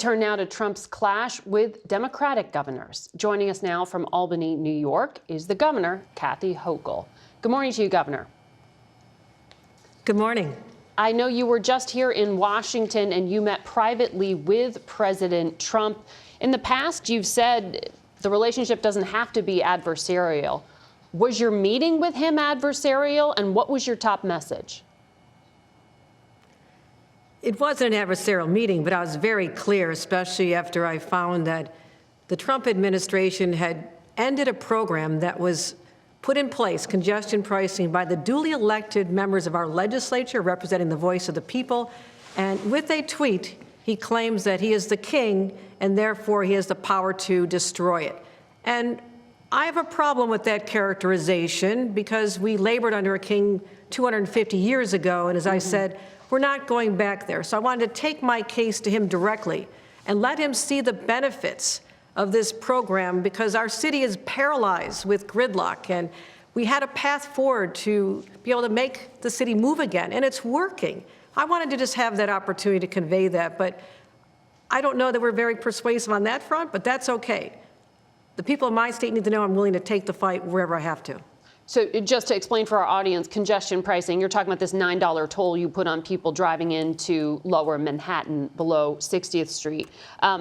Turn now to Trump's clash with Democratic governors. Joining us now from Albany, New York, is the governor, Kathy Hochul. Good morning to you, Governor. Good morning. I know you were just here in Washington and you met privately with President Trump. In the past, you've said the relationship doesn't have to be adversarial. Was your meeting with him adversarial, and what was your top message? It wasn't an adversarial meeting, but I was very clear, especially after I found that the Trump administration had ended a program that was put in place, congestion pricing, by the duly elected members of our legislature representing the voice of the people. And with a tweet, he claims that he is the king and therefore he has the power to destroy it. And I have a problem with that characterization because we labored under a king 250 years ago, and as I said, we're not going back there. So I wanted to take my case to him directly and let him see the benefits of this program, because our city is paralyzed with gridlock, and we had a path forward to be able to make the city move again, and it's working. I wanted to just have that opportunity to convey that, but I don't know that we're very persuasive on that front, but that's okay. The people of my state need to know I'm willing to take the fight wherever I have to. So just to explain for our audience, congestion pricing, you're talking about this $9 toll you put on people driving into lower Manhattan below 60th Street.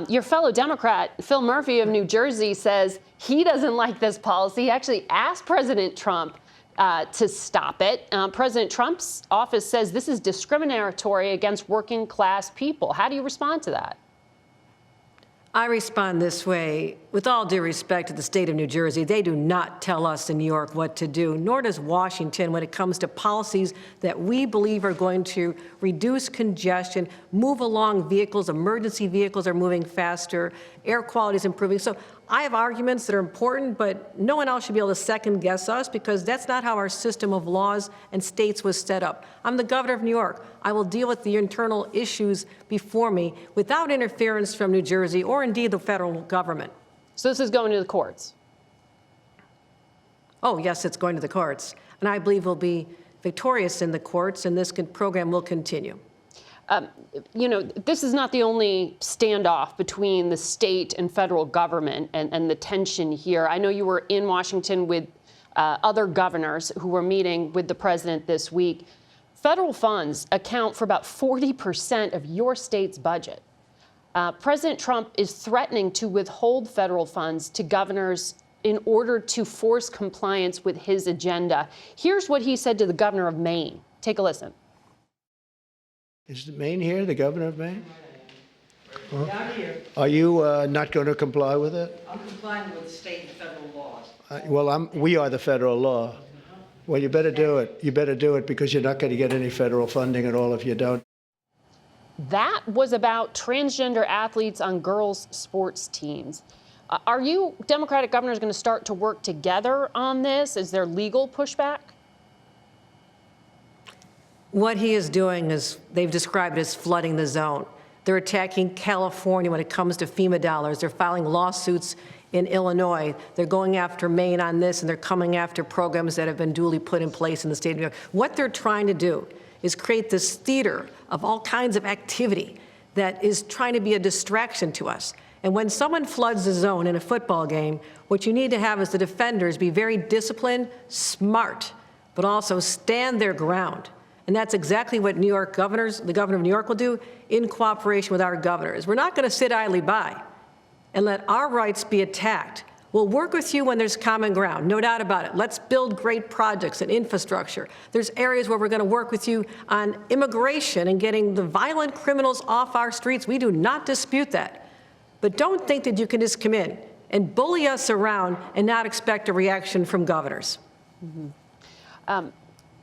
Your fellow Democrat, Phil Murphy of New Jersey, says he doesn't like this policy. He actually asked President Trump to stop it. President Trump's office says this is discriminatory against working class people. How do you respond to that? I respond this way. With all due respect to the state of New Jersey, they do not tell us in New York what to do, nor does Washington when it comes to policies that we believe are going to reduce congestion, move along vehicles, emergency vehicles are moving faster, air quality is improving. So I have arguments that are important, but no one else should be able to second guess us, because that's not how our system of laws and states was set up. I'm the governor of New York. I will deal with the internal issues before me without interference from New Jersey or indeed the federal government. So this is going to the courts? Oh, yes, it's going to the courts. And I believe we'll be victorious in the courts, and this program will continue. You know, this is not the only standoff between the state and federal government and the tension here. I know you were in Washington with other governors who were meeting with the president this week. Federal funds account for about 40% of your state's budget. President Trump is threatening to withhold federal funds to governors in order to force compliance with his agenda. Here's what he said to the governor of Maine. Take a listen. Is Maine here, the governor of Maine? Down here. Are you not going to comply with it? I'm complying with state and federal laws. Well, we are the federal law. Well, you better do it. You better do it, because you're not going to get any federal funding at all if you don't. That was about transgender athletes on girls' sports teams. Are you Democratic governors going to start to work together on this? Is there legal pushback? What he is doing is, they've described it as flooding the zone. They're attacking California when it comes to FEMA dollars. They're filing lawsuits in Illinois. They're going after Maine on this, and they're coming after programs that have been duly put in place in the state of New York. What they're trying to do is create this theater of all kinds of activity that is trying to be a distraction to us. And when someone floods the zone in a football game, what you need to have is the defenders be very disciplined, smart, but also stand their ground. And that's exactly what the governor of New York will do in cooperation with our governors. We're not going to sit idly by and let our rights be attacked. We'll work with you when there's common ground, no doubt about it. Let's build great projects and infrastructure. There's areas where we're going to work with you on immigration and getting the violent criminals off our streets. We do not dispute that. But don't think that you can just come in and bully us around and not expect a reaction from governors.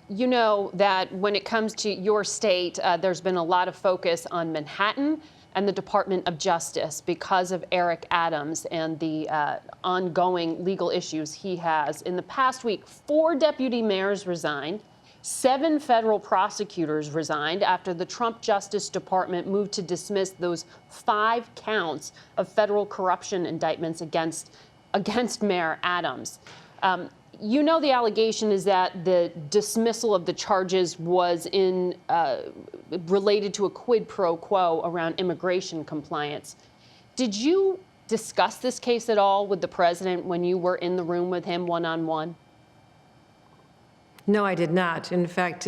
You know that when it comes to your state, there's been a lot of focus on Manhattan and the Department of Justice because of Eric Adams and the ongoing legal issues he has. In the past week, 4 deputy mayors resigned. 7 federal prosecutors resigned after the Trump Justice Department moved to dismiss those 5 counts of federal corruption indictments against Mayor Adams. you know the allegation is that the dismissal of the charges was related to a quid pro quo around immigration compliance. Did you discuss this case at all with the president when you were in the room with him one-on-one? No, I did not. In fact,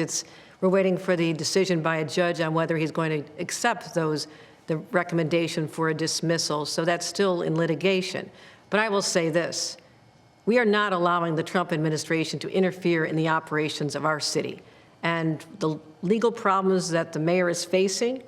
we're waiting for the decision by a judge on whether he's going to accept the recommendation for a dismissal. So that's still in litigation. But I will say this. We are not allowing the Trump administration to interfere in the operations of our city. And the legal problems that the mayor is facing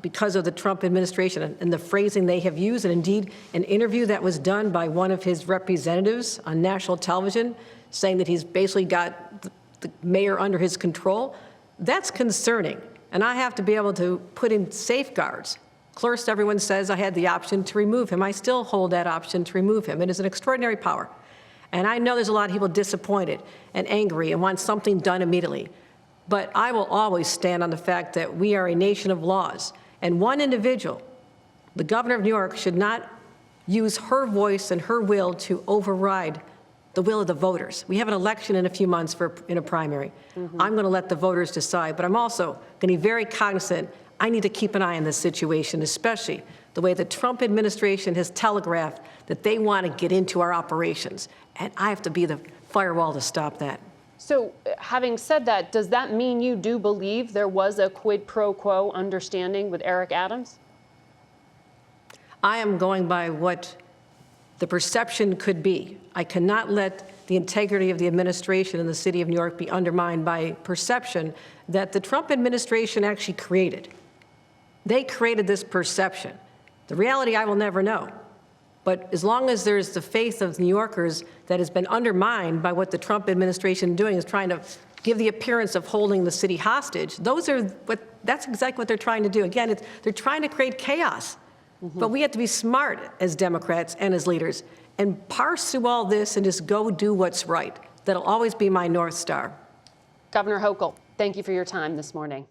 because of the Trump administration and the phrasing they have used, and indeed an interview that was done by one of his representatives on national television saying that he's basically got the mayor under his control, that's concerning. And I have to be able to put in safeguards. First, everyone says I had the option to remove him. I still hold that option to remove him. It is an extraordinary power. And I know there's a lot of people disappointed and angry and want something done immediately. But I will always stand on the fact that we are a nation of laws. And one individual, the governor of New York, should not use her voice and her will to override the will of the voters. We have an election in a few months in a primary. I'm going to let the voters decide, but I'm also going to be very cognizant. I need to keep an eye on this situation, especially the way the Trump administration has telegraphed that they want to get into our operations. And I have to be the firewall to stop that. So having said that, does that mean you do believe there was a quid pro quo understanding with Eric Adams? I am going by what the perception could be. I cannot let the integrity of the administration in the city of New York be undermined by perception that the Trump administration actually created. They created this perception. The reality I will never know. But as long as there's the faith of New Yorkers that has been undermined by what the Trump administration is doing, is trying to give the appearance of holding the city hostage, that's exactly what they're trying to do. Again, they're trying to create chaos. But we have to be smart as Democrats and as leaders and parse through all this and just go do what's right. That'll always be my North Star. Governor Hochul, thank you for your time this morning.